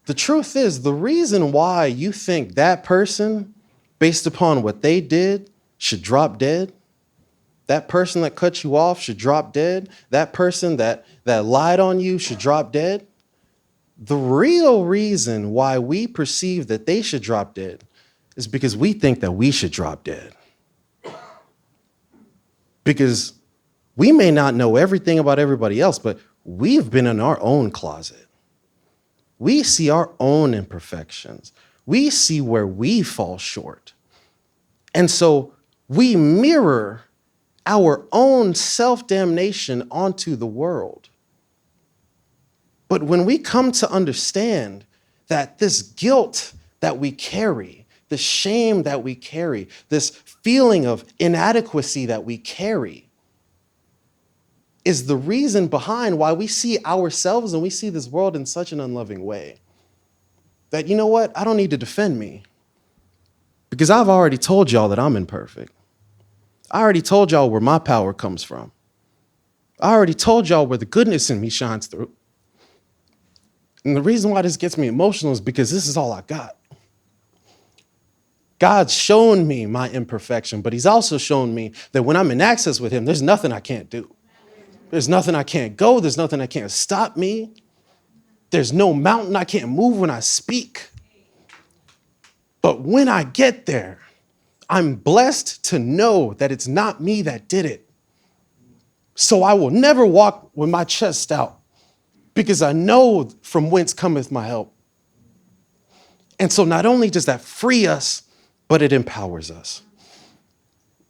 the truth is, the reason why you think that person, based upon what they did, should drop dead, that person that cut you off should drop dead, that person that lied on you should drop dead, the real reason why we perceive that they should drop dead is because we think that we should drop dead. Because we may not know everything about everybody else, but we've been in our own closet. We see our own imperfections. We see where we fall short. And so we mirror our own self-damnation onto the world. But when we come to understand that this guilt that we carry, the shame that we carry, this feeling of inadequacy that we carry, is the reason behind why we see ourselves and we see this world in such an unloving way. That, you know what? I don't need to defend me. Because I've already told y'all that I'm imperfect. I already told y'all where my power comes from. I already told y'all where the goodness in me shines through. And the reason why this gets me emotional is because this is all I got. God's shown me my imperfection, but he's also shown me that when I'm in access with him, there's nothing I can't do. There's nothing I can't go. There's nothing that can't stop me. There's no mountain I can't move when I speak. But when I get there, I'm blessed to know that it's not me that did it. So I will never walk with my chest out because I know from whence cometh my help. And so not only does that free us, but it empowers us.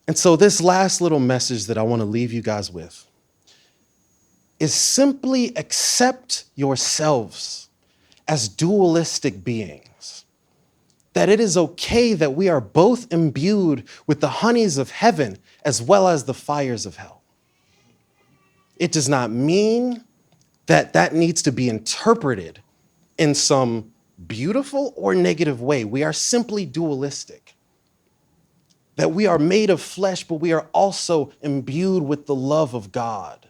And so this last little message that I want to leave you guys with is simply accept yourselves as dualistic beings. That it is okay that we are both imbued with the honeys of heaven as well as the fires of hell. It does not mean that that needs to be interpreted in some beautiful or negative way. We are simply dualistic. That we are made of flesh, but we are also imbued with the love of God.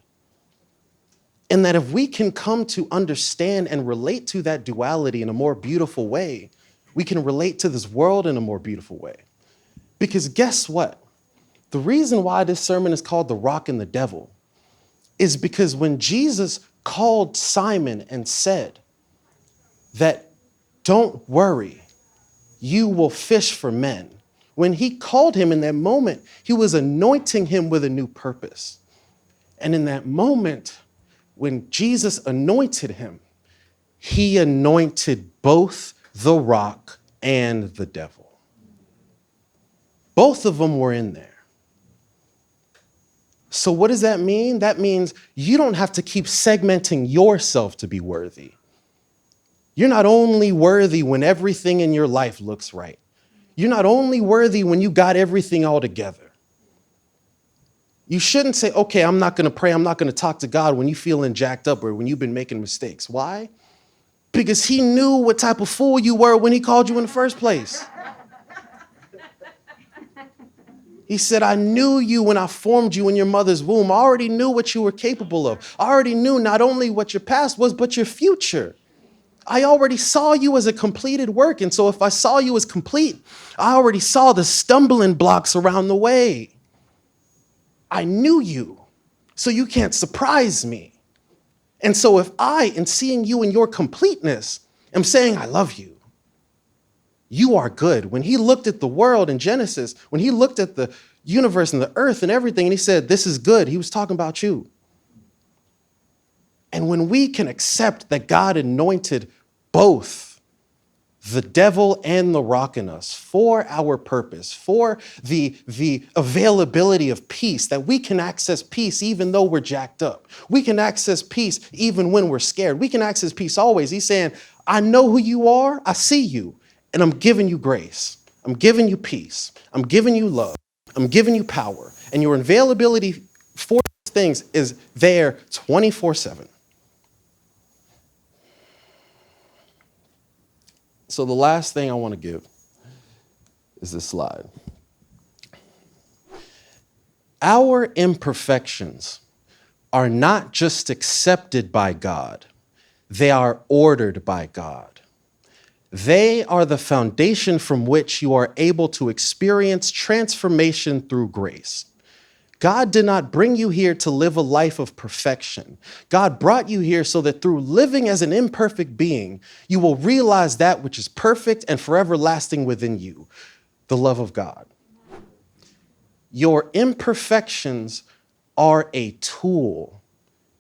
And that if we can come to understand and relate to that duality in a more beautiful way, we can relate to this world in a more beautiful way. Because guess what? The reason why this sermon is called The Rock and the Devil is because when Jesus called Simon and said that, don't worry, you will fish for men. When he called him in that moment, he was anointing him with a new purpose. And in that moment, when Jesus anointed him, he anointed both the rock and the devil. Both of them were in there. So what does that mean? That means you don't have to keep segmenting yourself to be worthy. You're not only worthy when everything in your life looks right. You're not only worthy when you got everything all together. You shouldn't say, okay, I'm not going to pray, I'm not going to talk to God when you're feeling jacked up or when you've been making mistakes. Why? Because he knew what type of fool you were when he called you in the first place. He said, I knew you when I formed you in your mother's womb. I already knew what you were capable of. I already knew not only what your past was, but your future. I already saw you as a completed work. And so if I saw you as complete, I already saw the stumbling blocks around the way. I knew you, so you can't surprise me. And so if I, in seeing you in your completeness, am saying, I love you, you are good. When he looked at the world in Genesis, when he looked at the universe and the earth and everything, and he said, this is good, he was talking about you. And when we can accept that God anointed both the devil and the rock in us for our purpose, for the availability of peace, that we can access peace even though we're jacked up. We can access peace even when we're scared. We can access peace always. He's saying, I know who you are, I see you, and I'm giving you grace. I'm giving you peace. I'm giving you love. I'm giving you power. And your availability for these things is there 24/7. So the last thing I want to give is this slide. Our imperfections are not just accepted by God, they are ordered by God. They are the foundation from which you are able to experience transformation through grace. God did not bring you here to live a life of perfection. God brought you here so that through living as an imperfect being, you will realize that which is perfect and forever lasting within you, the love of God. Your imperfections are a tool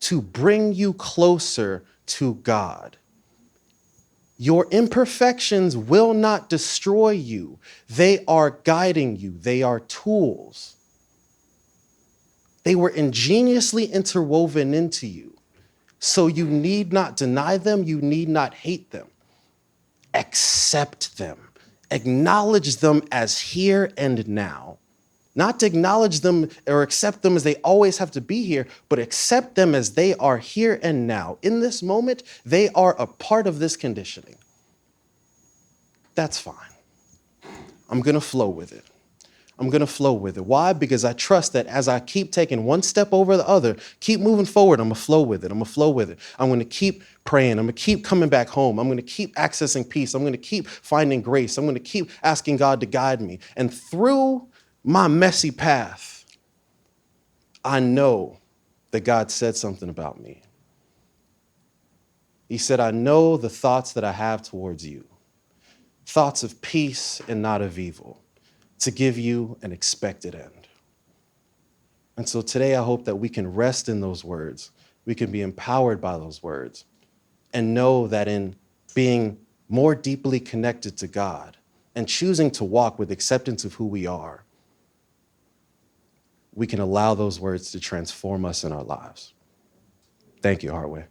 to bring you closer to God. Your imperfections will not destroy you. They are guiding you. They are tools. They were ingeniously interwoven into you. So you need not deny them. You need not hate them. Accept them. Acknowledge them as here and now. Not to acknowledge them or accept them as they always have to be here, but accept them as they are here and now. In this moment, they are a part of this conditioning. That's fine. I'm going to flow with it. I'm going to flow with it. Why? Because I trust that as I keep taking one step over the other, keep moving forward, I'm going to flow with it. I'm going to flow with it. I'm going to keep praying. I'm going to keep coming back home. I'm going to keep accessing peace. I'm going to keep finding grace. I'm going to keep asking God to guide me. And through my messy path, I know that God said something about me. He said, I know the thoughts that I have towards you, thoughts of peace and not of evil, to give you an expected end. And so today I hope that we can rest in those words. We can be empowered by those words and know that in being more deeply connected to God and choosing to walk with acceptance of who we are, we can allow those words to transform us in our lives. Thank you, Heartway.